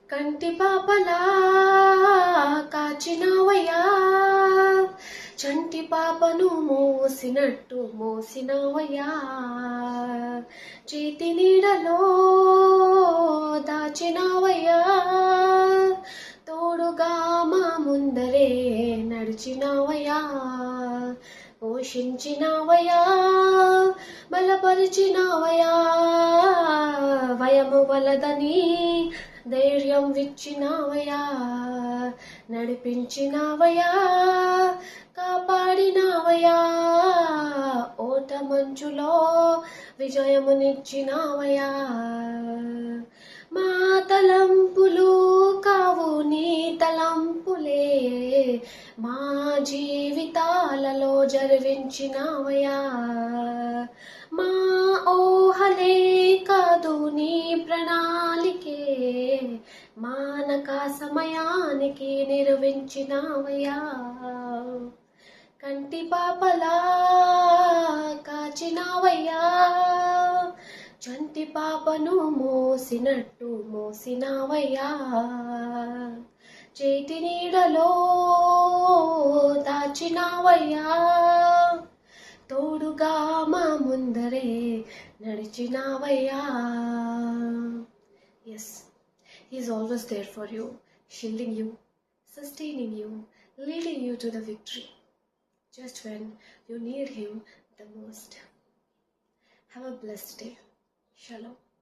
కంటి పాపలా కాచినవయ్యా, చంటి పాపను మోసినట్టు మోసినవయ్యా, చేతి నీడలో దాచినవయ్యా, తోడుగా మా ముందరే నడిచినవయ్యా, పోషించినవయ్యా, బలపరిచినవయ్యా, భయము వలదని ధైర్యం ఇచ్చినవయ్యా, నడిపించినవయ్యా, కాపాడినవయ్యా, ఓట మంచులో విజయమునిచ్చినవయ్యా, మా తలంపులు కావు నీ తలంపులే, మా జీవితాలలో జరివించినవయ్యా, మా ఊహలే కాదు నీ ప్రణాళికే, మానక సమయానికి నిర్వించినవయ్యా, కంటి పాపలా కాచినవయ్యా, చంటి పాపను మోసినట్టు మోసినవయ్యా, చేతి నీడలో దాచినవయ్యా, తోడుగా మా ముందరే నడిచినవయ్యా. Yes, He is always there for you, shielding you, sustaining you, leading you to the victory, just when you need Him the most. Have a blessed day. Shalom.